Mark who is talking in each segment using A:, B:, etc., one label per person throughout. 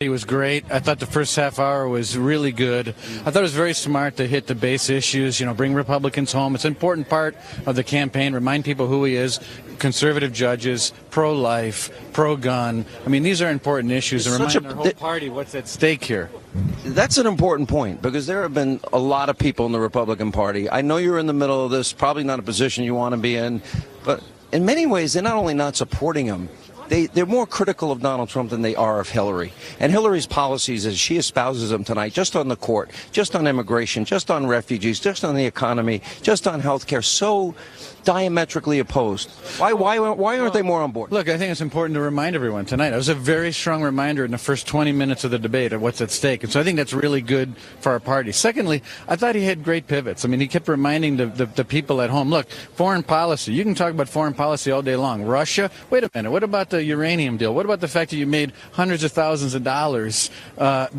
A: He was great. I thought the first half hour was really good. I thought it was very smart to hit the base issues, bring Republicans home. It's an important part of the campaign, remind people who he is, conservative judges, pro-life, pro-gun. I mean, these are important issues, and remind our whole party what's at stake here.
B: That's an important point, because there have been a lot of people in the Republican Party. I know you're in the middle of this, probably not a position you want to be in, but in many ways, they're not only not supporting him, they're more critical of Donald Trump than they are of Hillary. And Hillary's policies, as she espouses them tonight, just on the court, just on immigration, just on refugees, just on the economy, just on health care, so diametrically opposed. Why aren't they more on board?
A: Look, I think it's important to remind everyone tonight. It was a very strong reminder in the first 20 minutes of the debate of what's at stake. And so I think that's really good for our party. Secondly, I thought he had great pivots. I mean, he kept reminding the people at home, look, foreign policy. You can talk about foreign policy all day long. Russia, wait a minute. What about the uranium deal? What about the fact that you made hundreds of thousands of dollars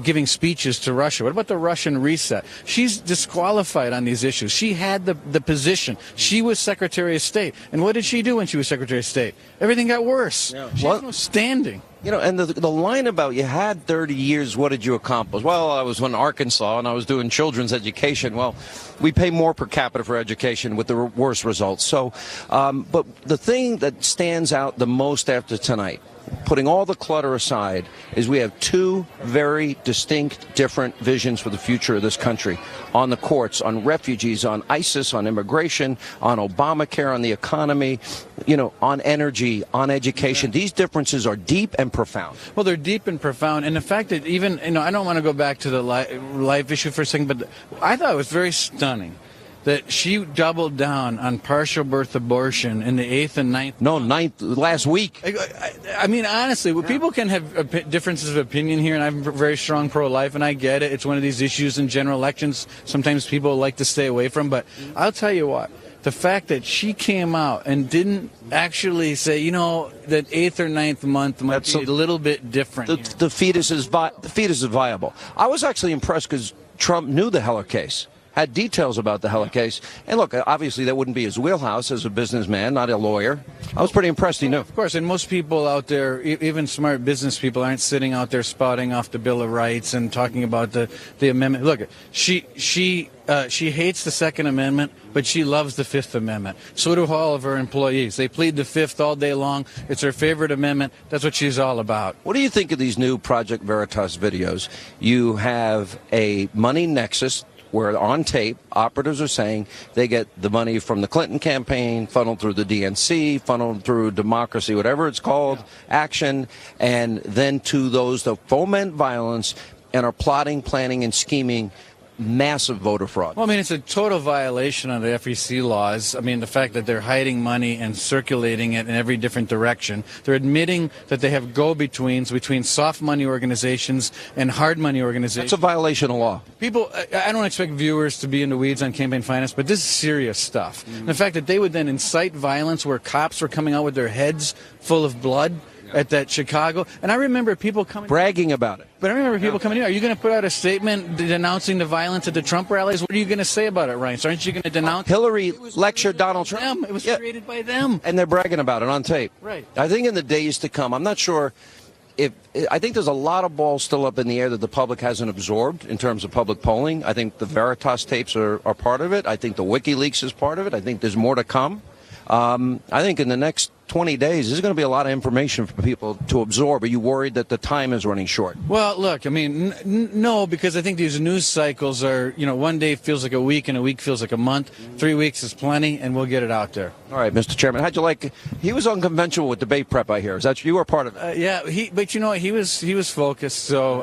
A: giving speeches to Russia? What about the Russian reset? She's disqualified on these issues. She had the position. She was Secretary of State. And what did she do when she was Secretary of State? Everything got worse. Yeah. She has no standing.
B: And the line about you had 30 years, what did you accomplish? Well, I was in Arkansas and I was doing children's education. Well, we pay more per capita for education with the worst results. So, but the thing that stands out the most after tonight, putting all the clutter aside, is we have two very distinct, different visions for the future of this country. On the courts, on refugees, on ISIS, on immigration, on Obamacare, on the economy, on energy, on education. These differences are deep and profound.
A: Well, they're deep and profound. And the fact that even, I don't want to go back to the life issue for a second, but I thought it was very stunning that she doubled down on partial birth abortion in the 8th and 9th.
B: No, 9th, last week.
A: I mean, honestly, people can have differences of opinion here, and I'm very strong pro-life, and I get it. It's one of these issues in general elections sometimes people like to stay away from. But I'll tell you what, the fact that she came out and didn't actually say, that 8th or 9th month might be a little bit different.
B: The fetus is viable. I was actually impressed because Trump knew the Heller case. Had details about the Heller case. And look, obviously that wouldn't be his wheelhouse as a businessman, not a lawyer. I was pretty impressed he knew.
A: Of course, and most people out there, even smart business people, aren't sitting out there spouting off the Bill of Rights and talking about the amendment. Look, she hates the Second Amendment, but she loves the Fifth Amendment. So do all of her employees. They plead the Fifth all day long. It's her favorite amendment. That's what she's all about.
B: What do you think of these new Project Veritas videos? You have a money nexus where on tape, operatives are saying they get the money from the Clinton campaign, funneled through the DNC, funneled through Democracy, whatever it's called, Action, and then to those that foment violence and are plotting, planning, and scheming massive voter fraud.
A: Well, I mean, it's a total violation of the FEC laws. I mean, the fact that they're hiding money and circulating it in every different direction. They're admitting that they have go-betweens between soft money organizations and hard money organizations.
B: That's a violation of law.
A: People, I don't expect viewers to be in the weeds on campaign finance, but this is serious stuff. The fact that they would then incite violence where cops were coming out with their heads full of blood at that Chicago. And I remember people coming...
B: bragging about it.
A: But I remember people coming in. Are you going to put out a statement denouncing the violence at the Trump rallies? What are you going to say about it, Reince? Aren't you going to denounce...
B: Hillary lectured Donald Trump.
A: It was created by them.
B: And they're bragging about it on tape.
A: Right.
B: I think in the days to come, I'm not sure... I think there's a lot of balls still up in the air that the public hasn't absorbed in terms of public polling. I think the Veritas tapes are part of it. I think the WikiLeaks is part of it. I think there's more to come. I think in the next 20 days, there's going to be a lot of information for people to absorb. Are you worried that the time is running short?
A: Well, look, I mean, no, because I think these news cycles are, one day feels like a week and a week feels like a month. 3 weeks is plenty, and we'll get it out there.
B: All right, Mr. Chairman, how'd you like? He was unconventional with debate prep, I hear. Is that you were part of it?
A: Yeah, but he was focused, so.